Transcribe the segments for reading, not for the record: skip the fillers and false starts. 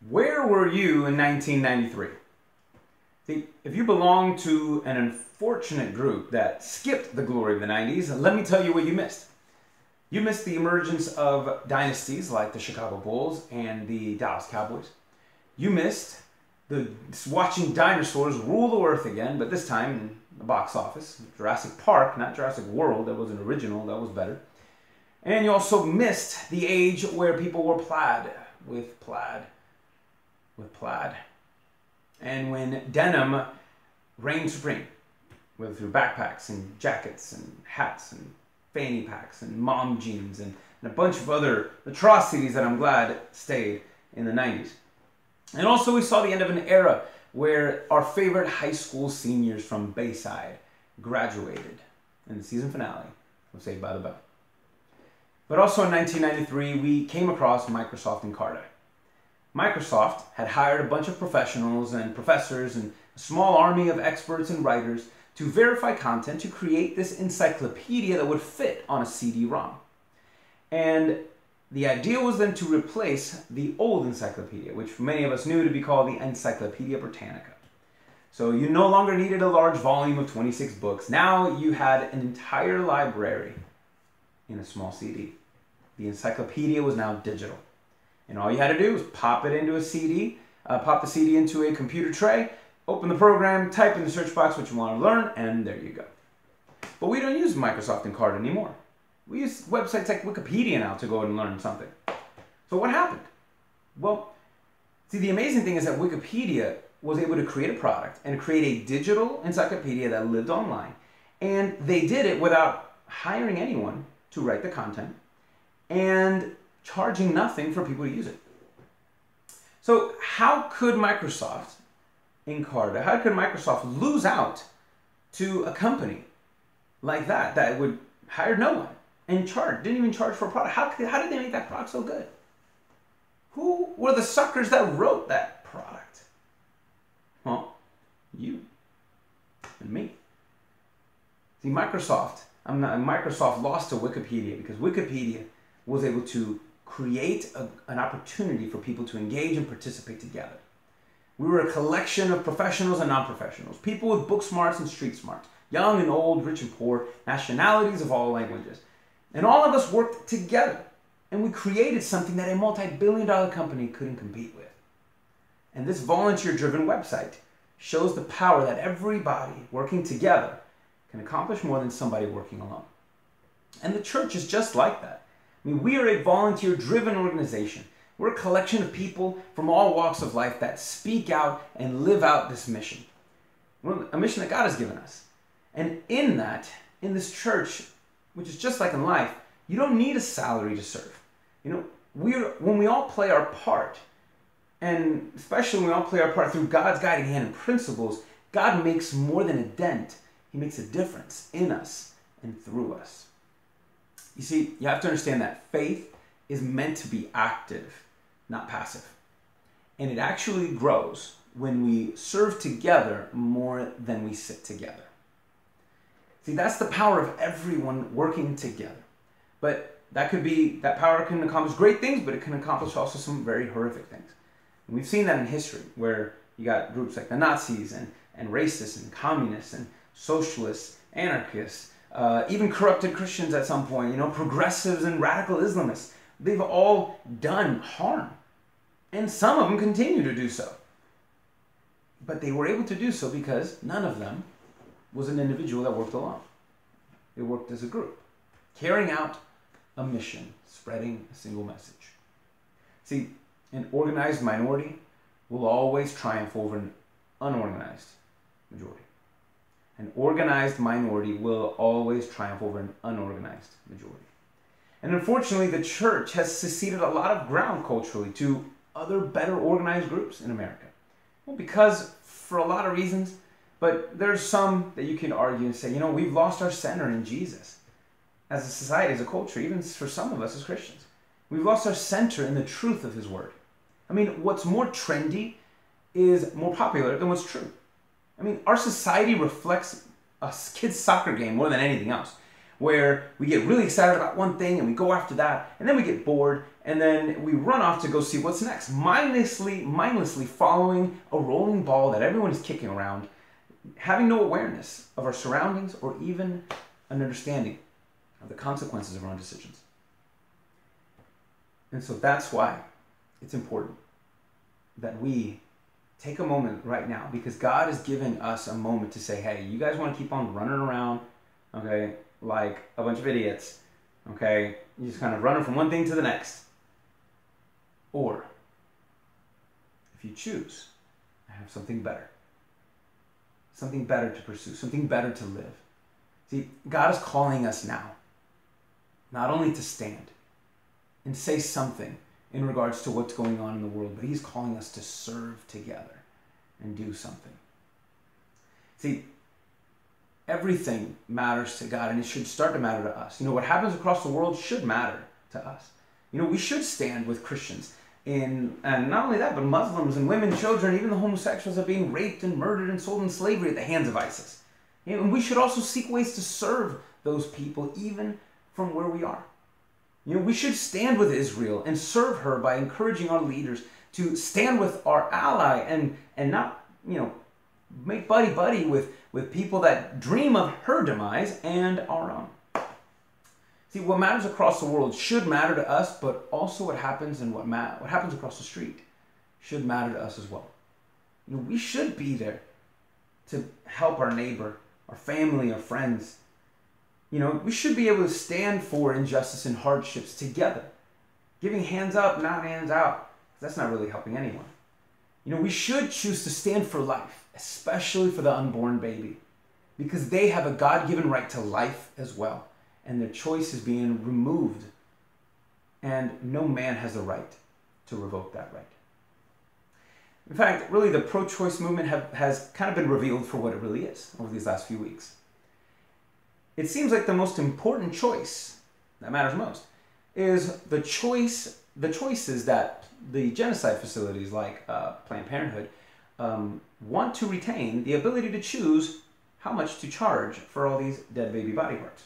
Where were you in 1993? See, if you belong to an unfortunate group that skipped the glory of the 90s, let me tell you what you missed. You missed the emergence of dynasties like the Chicago Bulls and the Dallas Cowboys. You missed watching dinosaurs rule the earth again, but this time in the box office. Jurassic Park, not Jurassic World. That was an original. That was better. And you also missed the age where people wore plaid. And when denim reigned supreme, whether through backpacks and jackets and hats and fanny packs and mom jeans and a bunch of other atrocities that I'm glad stayed in the 90s. And also we saw the end of an era where our favorite high school seniors from Bayside graduated in the season finale of Saved by the Bell. But also in 1993, we came across Microsoft Encarta. Microsoft had hired a bunch of professionals and professors and a small army of experts and writers to verify content to create this encyclopedia that would fit on a CD-ROM. And the idea was then to replace the old encyclopedia, which many of us knew to be called the Encyclopedia Britannica. So you no longer needed a large volume of 26 books. Now you had an entire library in a small CD. The encyclopedia was now digital. And all you had to do was pop it into a CD, pop the CD into a computer tray, open the program, type in the search box what you want to learn, and there you go. But we don't use Microsoft Encarta anymore. We use websites like Wikipedia now to go and learn something. So what happened? Well, see, the amazing thing is that Wikipedia was able to create a product and create a digital encyclopedia that lived online. And they did it without hiring anyone to write the content and charging nothing for people to use it. So how could Microsoft Encarta, how could Microsoft lose out to a company like that would hire no one and didn't even charge for a product? How did they make that product so good? Who were the suckers that wrote that product? Well, you and me. See, Microsoft lost to Wikipedia because Wikipedia was able to create an opportunity for people to engage and participate together. We were a collection of professionals and non-professionals, people with book smarts and street smarts, young and old, rich and poor, nationalities of all languages. And all of us worked together, and we created something that a multi-billion-dollar company couldn't compete with. And this volunteer-driven website shows the power that everybody working together can accomplish more than somebody working alone. And the church is just like that. I mean, we are a volunteer-driven organization. We're a collection of people from all walks of life that speak out and live out this mission. A mission that God has given us. And in this church, which is just like in life, you don't need a salary to serve. You know, when we all play our part, and especially when we all play our part through God's guiding hand and principles, God makes more than a dent. He makes a difference in us and through us. You see, you have to understand that faith is meant to be active, not passive. And it actually grows when we serve together more than we sit together. See, that's the power of everyone working together. But that power can accomplish great things, but it can accomplish also some very horrific things. And we've seen that in history, where you got groups like the Nazis and racists and communists and socialists, anarchists, even corrupted Christians at some point, progressives and radical Islamists. They've all done harm. And some of them continue to do so. But they were able to do so because none of them was an individual that worked alone. They worked as a group, carrying out a mission, spreading a single message. See, an organized minority will always triumph over an unorganized majority. An organized minority will always triumph over an unorganized majority. And unfortunately, the church has seceded a lot of ground culturally to other better organized groups in America. Well, because for a lot of reasons, but there's some that you can argue and say, we've lost our center in Jesus. As a society, as a culture, even for some of us as Christians. We've lost our center in the truth of His Word. I mean, what's more trendy is more popular than what's true. I mean, our society reflects a kid's soccer game more than anything else. where we get really excited about one thing and we go after that, and then we get bored, and then we run off to go see what's next, mindlessly following a rolling ball that everyone is kicking around, having no awareness of our surroundings or even an understanding of the consequences of our own decisions. And so that's why it's important that we take a moment right now, because God is giving us a moment to say, hey, you guys want to keep on running around, okay, like a bunch of idiots, okay? You're just kind of running from one thing to the next. Or, if you choose, I have something better. Something better to pursue, something better to live. See, God is calling us now, not only to stand and say something in regards to what's going on in the world, but He's calling us to serve together and do something. See, everything matters to God, and it should start to matter to us. You know, what happens across the world should matter to us. You know, we should stand with Christians and not only that, but Muslims and women, children, even the homosexuals are being raped and murdered and sold in slavery at the hands of ISIS. You know, and we should also seek ways to serve those people even from where we are. You know, we should stand with Israel and serve her by encouraging our leaders to stand with our ally and not, you know, make buddy-buddy with people that dream of her demise and our own. See, what matters across the world should matter to us, but also what happens and what happens across the street should matter to us as well. You know, we should be there to help our neighbor, our family, our friends. You know, we should be able to stand for injustice and hardships together, giving hands up, not hands out. That's not really helping anyone. You know, we should choose to stand for life, especially for the unborn baby, because they have a God-given right to life as well, and their choice is being removed, and no man has the right to revoke that right. In fact, really, the pro-choice movement has kind of been revealed for what it really is over these last few weeks. It seems like the most important choice that matters most is the choices that the genocide facilities like Planned Parenthood want to retain the ability to choose how much to charge for all these dead baby body parts.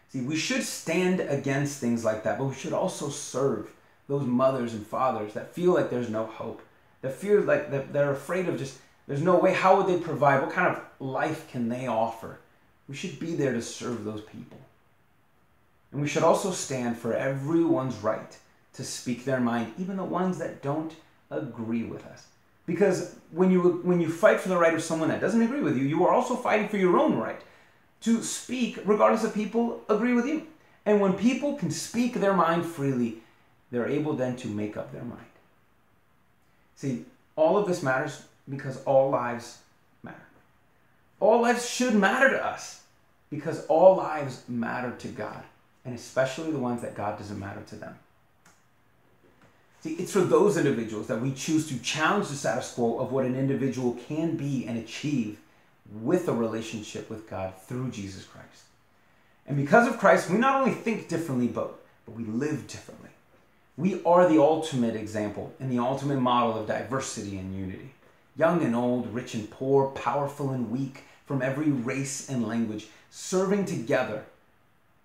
See, we should stand against things like that, but we should also serve those mothers and fathers that feel like there's no hope, that feel like they're afraid of just, there's no way, how would they provide, what kind of life can they offer? We should be there to serve those people. And we should also stand for everyone's right to speak their mind, even the ones that don't agree with us. Because when you fight for the right of someone that doesn't agree with you, you are also fighting for your own right to speak regardless if people agree with you. And when people can speak their mind freely, they're able then to make up their mind. See, all of this matters because all lives matter. All lives should matter to us because all lives matter to God, and especially the ones that God doesn't matter to them. See, it's for those individuals that we choose to challenge the status quo of what an individual can be and achieve with a relationship with God through Jesus Christ. And because of Christ, we not only think differently, but we live differently. We are the ultimate example and the ultimate model of diversity and unity. Young and old, rich and poor, powerful and weak, from every race and language, serving together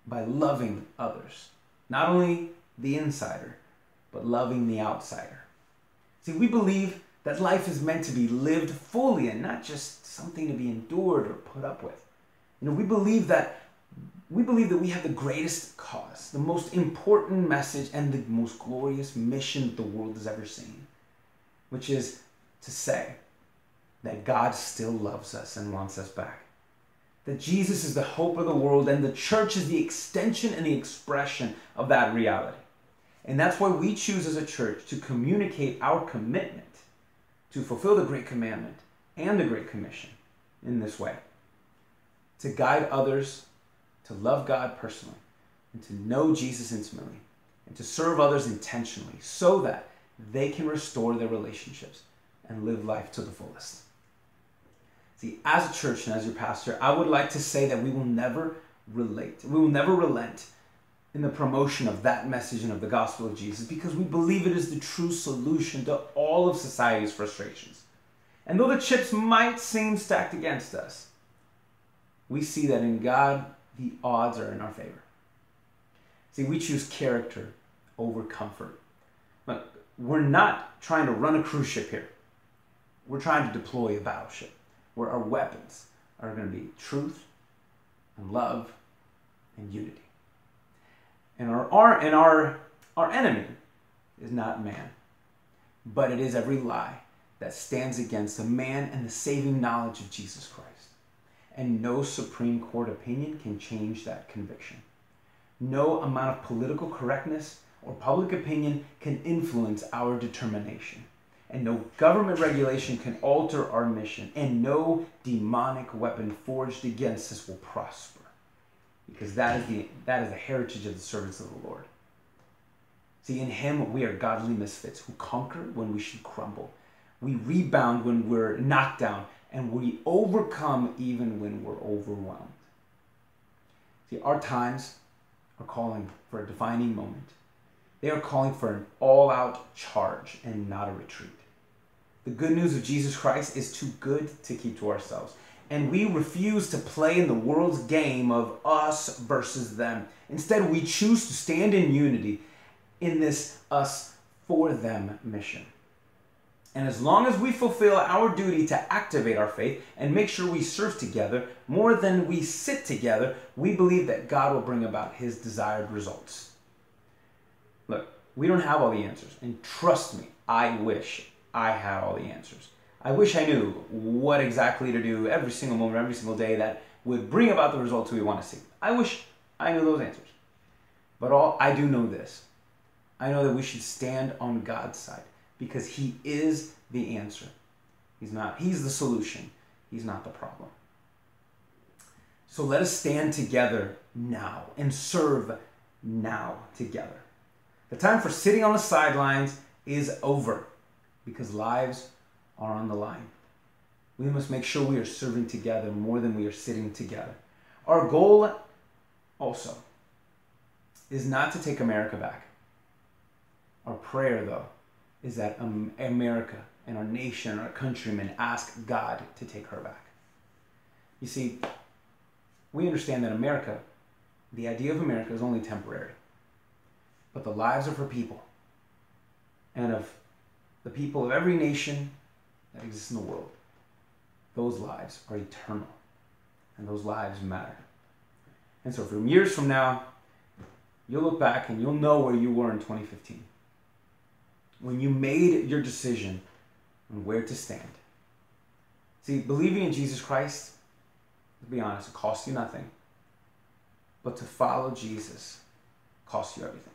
by loving others. Not only the insider, but loving the outsider. See, we believe that life is meant to be lived fully and not just something to be endured or put up with. You know, we believe that we have the greatest cause, the most important message, and the most glorious mission that the world has ever seen, which is to say that God still loves us and wants us back. That Jesus is the hope of the world, and the church is the extension and the expression of that reality. And that's why we choose as a church to communicate our commitment to fulfill the Great Commandment and the Great Commission in this way. To guide others, to love God personally, and to know Jesus intimately, and to serve others intentionally so that they can restore their relationships and live life to the fullest. See, as a church and as your pastor, I would like to say that we will never relent in the promotion of that message and of the gospel of Jesus, because we believe it is the true solution to all of society's frustrations. And though the chips might seem stacked against us, we see that in God the odds are in our favor. See, we choose character over comfort. Look, we're not trying to run a cruise ship here. We're trying to deploy a battleship where our weapons are going to be truth and love and unity. And our enemy is not man, but it is every lie that stands against the man and the saving knowledge of Jesus Christ. And no Supreme Court opinion can change that conviction. No amount of political correctness or public opinion can influence our determination. And no government regulation can alter our mission. And no demonic weapon forged against us will prosper. Because that is the heritage of the servants of the Lord. See, in him we are godly misfits who conquer when we should crumble. We rebound when we're knocked down. And we overcome even when we're overwhelmed. See, our times are calling for a defining moment. They are calling for an all-out charge and not a retreat. The good news of Jesus Christ is too good to keep to ourselves. And we refuse to play in the world's game of us versus them. Instead, we choose to stand in unity in this us for them mission. And as long as we fulfill our duty to activate our faith and make sure we serve together more than we sit together, we believe that God will bring about his desired results. Look, we don't have all the answers. And trust me, I wish I had all the answers. I wish I knew what exactly to do every single moment, every single day that would bring about the results we want to see. I wish I knew those answers. But I do know this. I know that we should stand on God's side. Because he is the answer. He's the solution. He's not the problem. So let us stand together now and serve now together. The time for sitting on the sidelines is over because lives are on the line. We must make sure we are serving together more than we are sitting together. Our goal also is not to take America back. Our prayer, though, is that America and our nation and our countrymen ask God to take her back. You see, we understand that America, the idea of America is only temporary. But the lives of her people and of the people of every nation that exists in the world, those lives are eternal. And those lives matter. And so from years from now, you'll look back and you'll know where you were in 2015. When you made your decision on where to stand. See, believing in Jesus Christ, to be honest, it costs you nothing. But to follow Jesus costs you everything.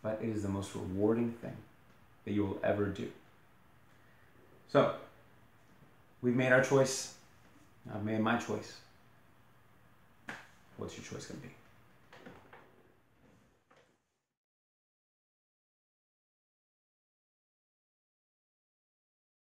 But it is the most rewarding thing that you will ever do. So, we've made our choice. I've made my choice. What's your choice going to be?